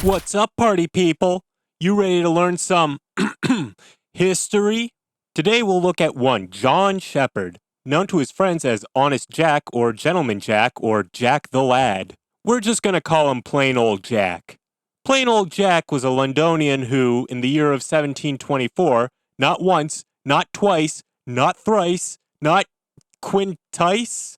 What's up, party people? You ready to learn some history? Today we'll look at one John Sheppard, known to his friends as Honest Jack or Gentleman Jack or Jack the Lad. We're just gonna call him Plain Old Jack. Plain Old Jack was a Londonian who, in the year of 1724, not once, not twice, not thrice, not quintice,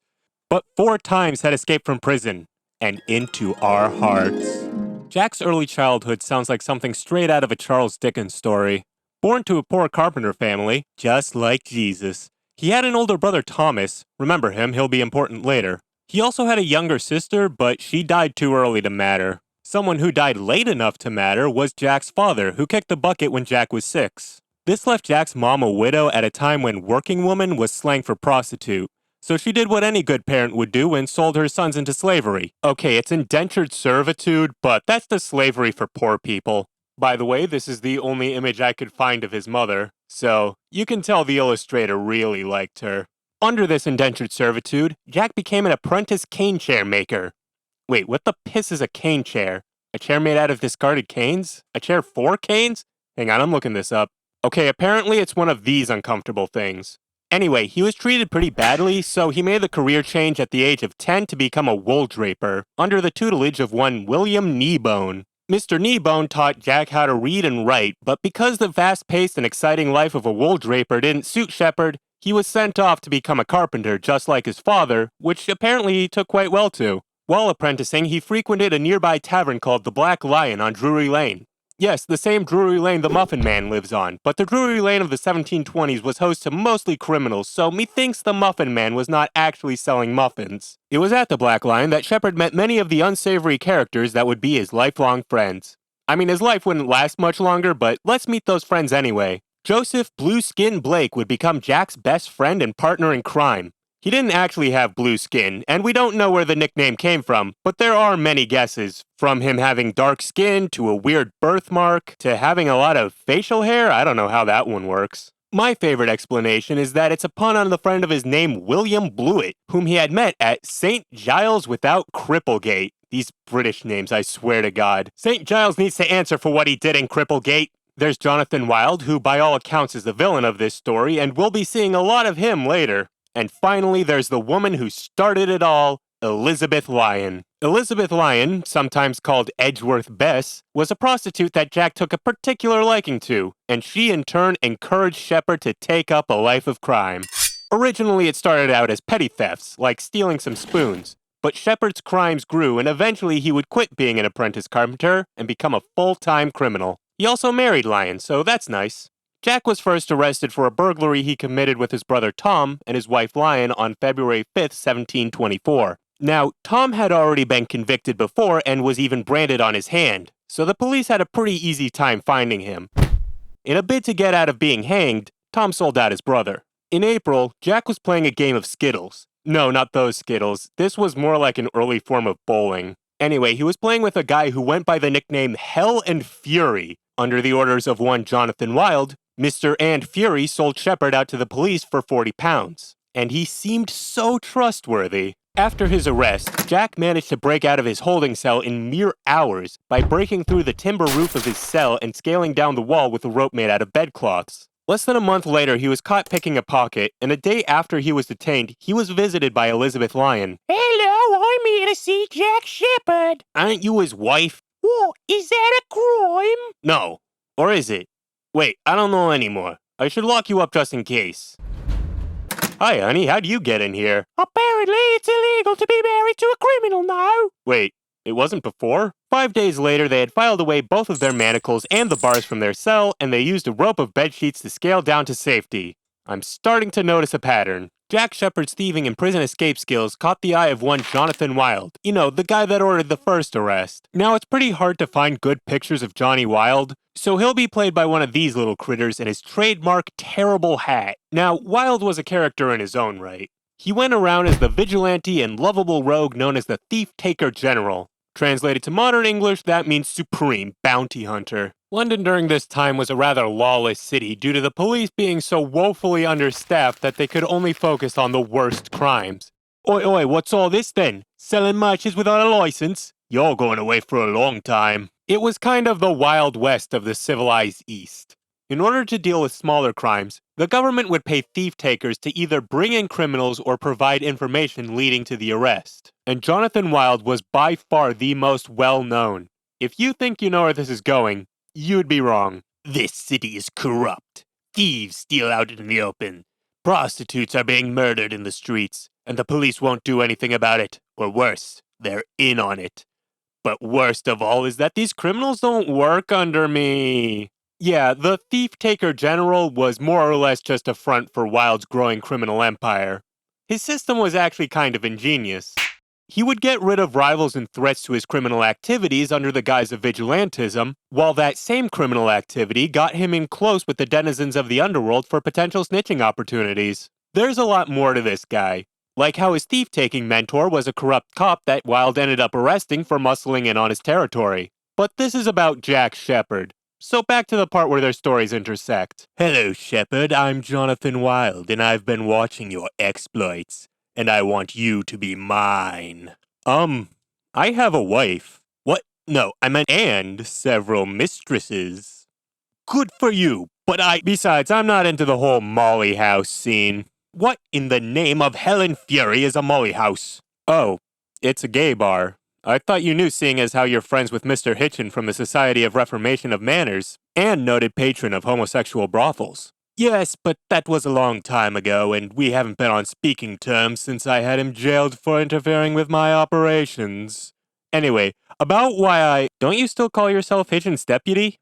but 4 times had escaped from prison and into our hearts. Jack's early childhood sounds like something straight out of a Charles Dickens story. Born to a poor carpenter family, just like Jesus. He had an older brother, Thomas. Remember him, he'll be important later. He also had a younger sister, but she died too early to matter. Someone who died late enough to matter was Jack's father, who kicked the bucket when Jack was 6. This left Jack's mom a widow at a time when working woman was slang for prostitute. So she did what any good parent would do and sold her sons into slavery. Okay, it's indentured servitude, but that's the slavery for poor people. By the way, this is the only image I could find of his mother, so you can tell the illustrator really liked her. Under this indentured servitude, Jack became an apprentice cane chair maker. Wait, what the piss is a cane chair? A chair made out of discarded canes? A chair for canes? Hang on, I'm looking this up. Okay, apparently it's one of these uncomfortable things. Anyway, he was treated pretty badly, so he made the career change at the age of 10 to become a wool draper, under the tutelage of one William Kneebone. Mr. Kneebone taught Jack how to read and write, but because the fast-paced and exciting life of a wool draper didn't suit Sheppard, he was sent off to become a carpenter just like his father, which apparently he took quite well to. While apprenticing, he frequented a nearby tavern called the Black Lion on Drury Lane. Yes, the same Drury Lane the Muffin Man lives on, but the Drury Lane of the 1720s was host to mostly criminals, so methinks the Muffin Man was not actually selling muffins. It was at the Black Lion that Sheppard met many of the unsavory characters that would be his lifelong friends. I mean, his life wouldn't last much longer, but let's meet those friends anyway. Joseph Blueskin Blake would become Jack's best friend and partner in crime. He didn't actually have blue skin, and we don't know where the nickname came from, but there are many guesses. From him having dark skin, to a weird birthmark, to having a lot of facial hair. I don't know how that one works. My favorite explanation is that it's a pun on the friend of his name William Blewett, whom he had met at St. Giles without Cripplegate. These British names, I swear to God. St. Giles needs to answer for what he did in Cripplegate. There's Jonathan Wild, who by all accounts is the villain of this story, and we'll be seeing a lot of him later. And finally, there's the woman who started it all, Elizabeth Lyon. Elizabeth Lyon, sometimes called Edgeworth Bess, was a prostitute that Jack took a particular liking to, and she in turn encouraged Sheppard to take up a life of crime. Originally, it started out as petty thefts, like stealing some spoons, but Sheppard's crimes grew and eventually he would quit being an apprentice carpenter and become a full-time criminal. He also married Lyon, so that's nice. Jack was first arrested for a burglary he committed with his brother Tom and his wife Lyon on February 5th, 1724. Now, Tom had already been convicted before and was even branded on his hand, so the police had a pretty easy time finding him. In a bid to get out of being hanged, Tom sold out his brother. In April, Jack was playing a game of Skittles. No, not those Skittles. This was more like an early form of bowling. Anyway, he was playing with a guy who went by the nickname Hell and Fury. Under the orders of one Jonathan Wild, Mr. And Fury sold Sheppard out to the police for £40, and he seemed so trustworthy. After his arrest, Jack managed to break out of his holding cell in mere hours by breaking through the timber roof of his cell and scaling down the wall with a rope made out of bedcloths. Less than a month later, he was caught picking a pocket, and a day after he was detained, he was visited by Elizabeth Lyon. Hello, I'm here to see Jack Sheppard. Aren't you his wife? What, is that a crime? No. Or is it? Wait, I don't know anymore. I should lock you up just in case. Hi, honey, how'd you get in here? Apparently, it's illegal to be married to a criminal now. Wait, it wasn't before? 5 days later, they had filed away both of their manacles and the bars from their cell, and they used a rope of bedsheets to scale down to safety. I'm starting to notice a pattern. Jack Sheppard's thieving and prison escape skills caught the eye of one Jonathan Wild. You know, the guy that ordered the first arrest. Now, it's pretty hard to find good pictures of Johnny Wild, so he'll be played by one of these little critters in his trademark terrible hat. Now, Wild was a character in his own right. He went around as the vigilante and lovable rogue known as the Thieftaker General. Translated to modern English, that means supreme bounty hunter. London during this time was a rather lawless city due to the police being so woefully understaffed that they could only focus on the worst crimes. Oi, what's all this then? Selling matches without a license? You're going away for a long time. It was kind of the Wild West of the civilized East. In order to deal with smaller crimes, the government would pay thief-takers to either bring in criminals or provide information leading to the arrest. And Jonathan Wild was by far the most well-known. If you think you know where this is going, you'd be wrong. This city is corrupt. Thieves steal out in the open. Prostitutes are being murdered in the streets, and the police won't do anything about it. Or worse, they're in on it. But worst of all is that these criminals don't work under me. Yeah, the Thieftaker General was more or less just a front for Wild's growing criminal empire. His system was actually kind of ingenious. He would get rid of rivals and threats to his criminal activities under the guise of vigilantism, while that same criminal activity got him in close with the denizens of the underworld for potential snitching opportunities. There's a lot more to this guy. Like how his thief-taking mentor was a corrupt cop that Wild ended up arresting for muscling in on his territory. But this is about Jack Sheppard. So back to the part where their stories intersect. Hello, Sheppard. I'm Jonathan Wild, and I've been watching your exploits. And I want you to be mine. I have a wife. What? No, I meant and several mistresses. Good for you, but besides, I'm not into the whole Molly House scene. What in the name of hell and fury is a Molly House? Oh, it's a gay bar. I thought you knew, seeing as how you're friends with Mr. Hitchin from the Society of Reformation of Manners, and noted patron of homosexual brothels. Yes, but that was a long time ago, and we haven't been on speaking terms since I had him jailed for interfering with my operations. Anyway, about why don't you still call yourself Hitchin's deputy?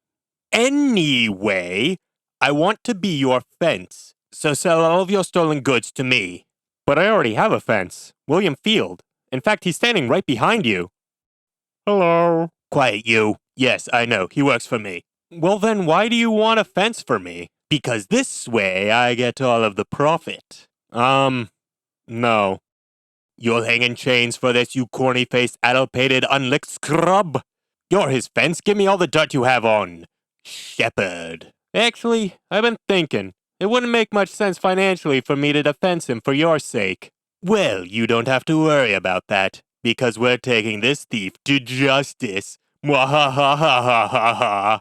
Anyway, I want to be your fence, so sell all of your stolen goods to me. But I already have a fence, William Field. In fact, he's standing right behind you. Hello. Quiet, you. Yes, I know, he works for me. Well then, why do you want a fence for me? Because this way I get all of the profit. No. You'll hang in chains for this, you corny-faced, addle-pated, unlicked scrub. You're his fence, give me all the dirt you have on. Sheppard. Actually, I've been thinking. It wouldn't make much sense financially for me to defend him for your sake. Well, you don't have to worry about that, because we're taking this thief to justice. Mwahahahahaha.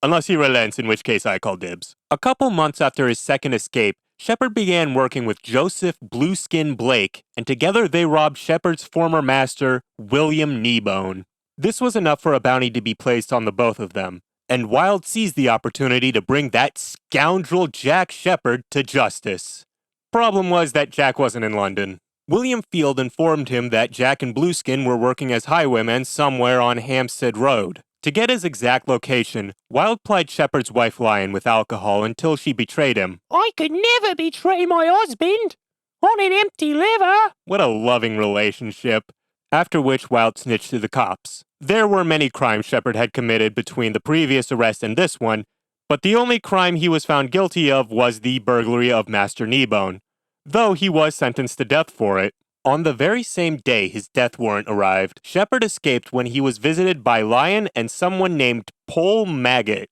Unless he relents, in which case I call dibs. A couple months after his second escape, Sheppard began working with Joseph Blueskin Blake, and together they robbed Sheppard's former master, William Kneebone. This was enough for a bounty to be placed on the both of them, and Wild seized the opportunity to bring that scoundrel Jack Sheppard to justice. Problem was that Jack wasn't in London. William Field informed him that Jack and Blueskin were working as highwaymen somewhere on Hampstead Road. To get his exact location, Wild plied Sheppard's wife Lion with alcohol until she betrayed him. I could never betray my husband on an empty liver. What a loving relationship. After which Wild snitched to the cops. There were many crimes Sheppard had committed between the previous arrest and this one, but the only crime he was found guilty of was the burglary of Master Kneebone, though he was sentenced to death for it. On the very same day his death warrant arrived, Sheppard escaped when he was visited by Lion and someone named Pole Maggot.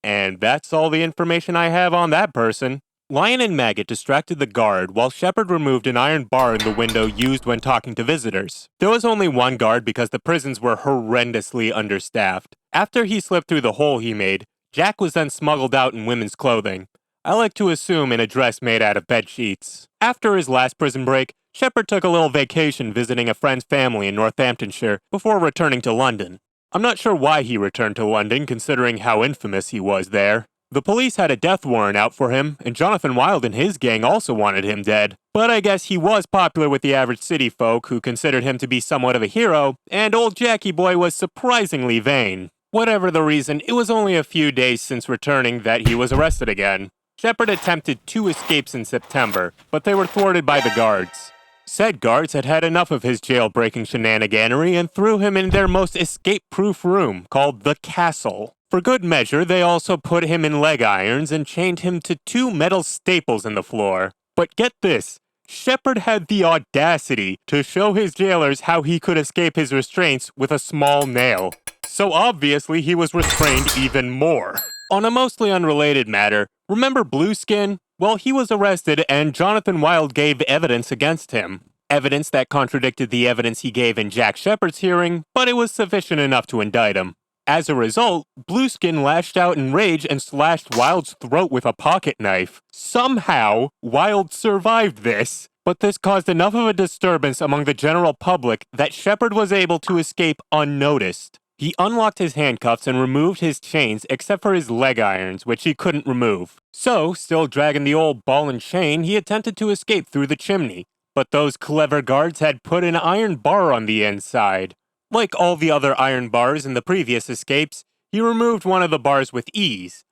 And that's all the information I have on that person. Lion and Maggot distracted the guard while Sheppard removed an iron bar in the window used when talking to visitors. There was only one guard because the prisons were horrendously understaffed. After he slipped through the hole he made, Jack was then smuggled out in women's clothing. I like to assume in a dress made out of bedsheets. After his last prison break, Sheppard took a little vacation visiting a friend's family in Northamptonshire before returning to London. I'm not sure why he returned to London considering how infamous he was there. The police had a death warrant out for him, and Jonathan Wild and his gang also wanted him dead. But I guess he was popular with the average city folk who considered him to be somewhat of a hero, and old Jackie Boy was surprisingly vain. Whatever the reason, it was only a few days since returning that he was arrested again. Sheppard attempted 2 escapes in September, but they were thwarted by the guards. Said guards had had enough of his jailbreaking shenaniganery and threw him in their most escape-proof room, called the Castle. For good measure, they also put him in leg irons and chained him to 2 metal staples in the floor. But get this, Sheppard had the audacity to show his jailers how he could escape his restraints with a small nail. So obviously he was restrained even more. On a mostly unrelated matter, remember Blueskin? Well, he was arrested and Jonathan Wild gave evidence against him. evidence that contradicted the evidence he gave in Jack Sheppard's hearing, but it was sufficient enough to indict him. As a result, Blueskin lashed out in rage and slashed Wild's throat with a pocket knife. Somehow, Wild survived this, but this caused enough of a disturbance among the general public that Sheppard was able to escape unnoticed. He unlocked his handcuffs and removed his chains except for his leg irons, which he couldn't remove. So, still dragging the old ball and chain, he attempted to escape through the chimney. But those clever guards had put an iron bar on the inside. Like all the other iron bars in the previous escapes, he removed one of the bars with ease.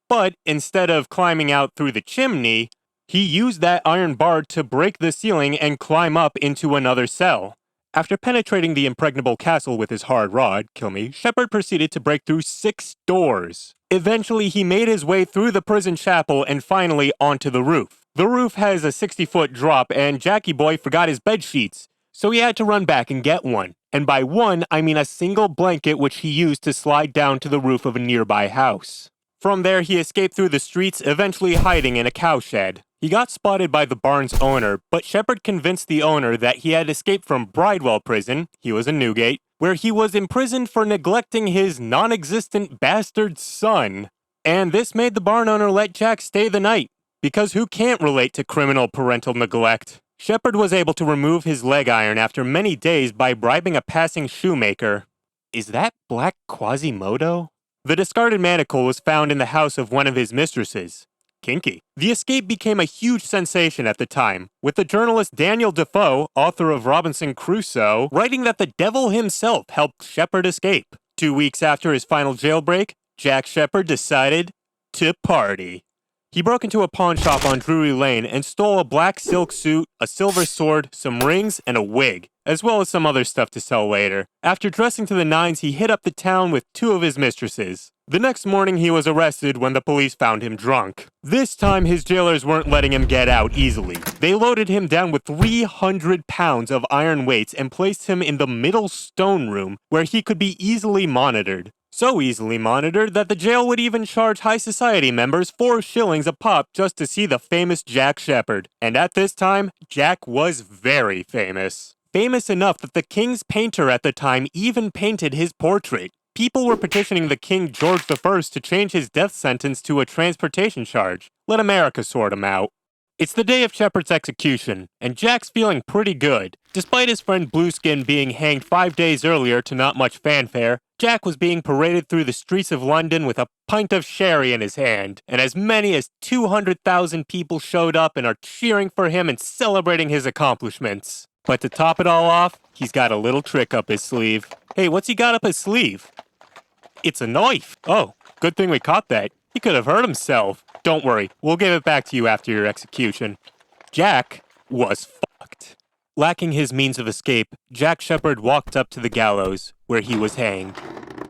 But instead of climbing out through the chimney, he used that iron bar to break the ceiling and climb up into another cell. After penetrating the impregnable castle with his hard rod, Sheppard proceeded to break through 6 doors. Eventually, he made his way through the prison chapel and finally onto the roof. The roof has a 60-foot drop, and Jackie Boy forgot his bedsheets, so he had to run back and get one. And by one, I mean a single blanket which he used to slide down to the roof of a nearby house. From there, he escaped through the streets, eventually hiding in a cowshed. He got spotted by the barn's owner, but Sheppard convinced the owner that he had escaped from Bridewell prison, he was in Newgate, where he was imprisoned for neglecting his non-existent bastard son. And this made the barn owner let Jack stay the night, because who can't relate to criminal parental neglect? Sheppard was able to remove his leg iron after many days by bribing a passing shoemaker. Is that Black Quasimodo? The discarded manacle was found in the house of one of his mistresses. Kinky. The escape became a huge sensation at the time, with the journalist Daniel Defoe, author of Robinson Crusoe, writing that the devil himself helped Sheppard escape. 2 weeks after his final jailbreak, Jack Sheppard decided to party. He broke into a pawn shop on Drury Lane and stole a black silk suit, a silver sword, some rings, and a wig, as well as some other stuff to sell later. After dressing to the nines, he hit up the town with 2 of his mistresses. The next morning, he was arrested when the police found him drunk. This time, his jailers weren't letting him get out easily. They loaded him down with 300 pounds of iron weights and placed him in the middle stone room, where he could be easily monitored. So easily monitored that the jail would even charge high society members 4 shillings a pop just to see the famous Jack Sheppard. And at this time, Jack was very famous. Famous enough that the king's painter at the time even painted his portrait. People were petitioning the King George I to change his death sentence to a transportation charge. Let America sort him out. It's the day of Sheppard's execution, and Jack's feeling pretty good. Despite his friend Blueskin being hanged 5 days earlier to not much fanfare, Jack was being paraded through the streets of London with a pint of sherry in his hand, and as many as 200,000 people showed up and are cheering for him and celebrating his accomplishments. But to top it all off, he's got a little trick up his sleeve. Hey, what's he got up his sleeve? It's a knife. Oh, good thing we caught that. He could have hurt himself. Don't worry, we'll give it back to you after your execution. Jack was fucked. Lacking his means of escape, Jack Sheppard walked up to the gallows, where he was hanged.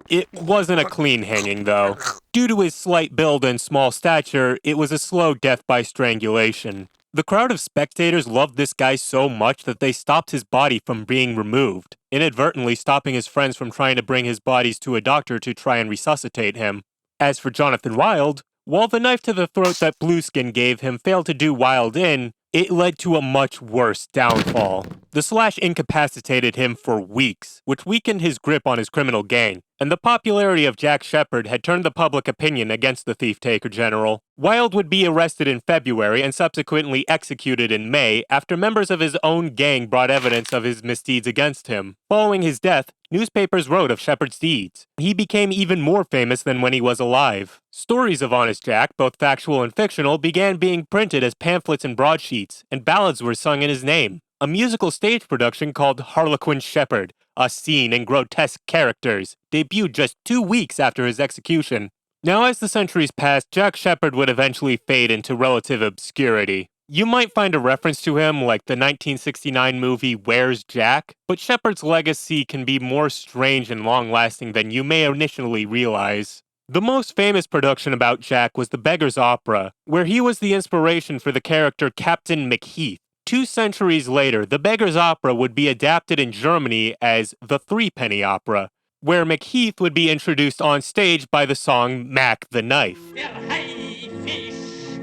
It wasn't a clean hanging, though. Due to his slight build and small stature, it was a slow death by strangulation. The crowd of spectators loved this guy so much that they stopped his body from being removed, inadvertently stopping his friends from trying to bring his bodies to a doctor to try and resuscitate him. As for Jonathan Wild, while the knife to the throat that Blueskin gave him failed to do Wild in, it led to a much worse downfall. The slash incapacitated him for weeks, which weakened his grip on his criminal gang, and the popularity of Jack Sheppard had turned the public opinion against the Thieftaker General. Wild would be arrested in February and subsequently executed in May after members of his own gang brought evidence of his misdeeds against him. Following his death, newspapers wrote of Sheppard's deeds. He became even more famous than when he was alive. Stories of Honest Jack, both factual and fictional, began being printed as pamphlets and broadsheets, and ballads were sung in his name. A musical stage production called Harlequin Sheppard, a scene and grotesque characters, debuted just 2 weeks after his execution. Now, as the centuries passed, Jack Sheppard would eventually fade into relative obscurity. You might find a reference to him like the 1969 movie Where's Jack, but Sheppard's legacy can be more strange and long-lasting than you may initially realize. The most famous production about Jack was The Beggar's Opera, where he was the inspiration for the character Captain McHeath. 2 centuries later, The Beggar's Opera would be adapted in Germany as The Threepenny Opera, where McHeath would be introduced on stage by the song Mac the Knife. Der Haifisch,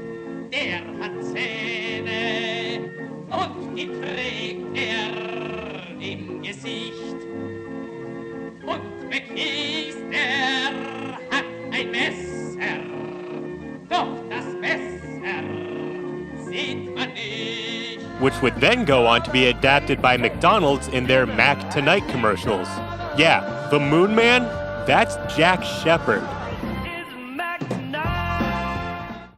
der hat Zähne und die trägt er Ist hat ein Messer, doch das Messer sieht man nicht. Which would then go on to be adapted by McDonald's in their Mac Tonight commercials. Yeah, the Moon Man, that's Jack Sheppard.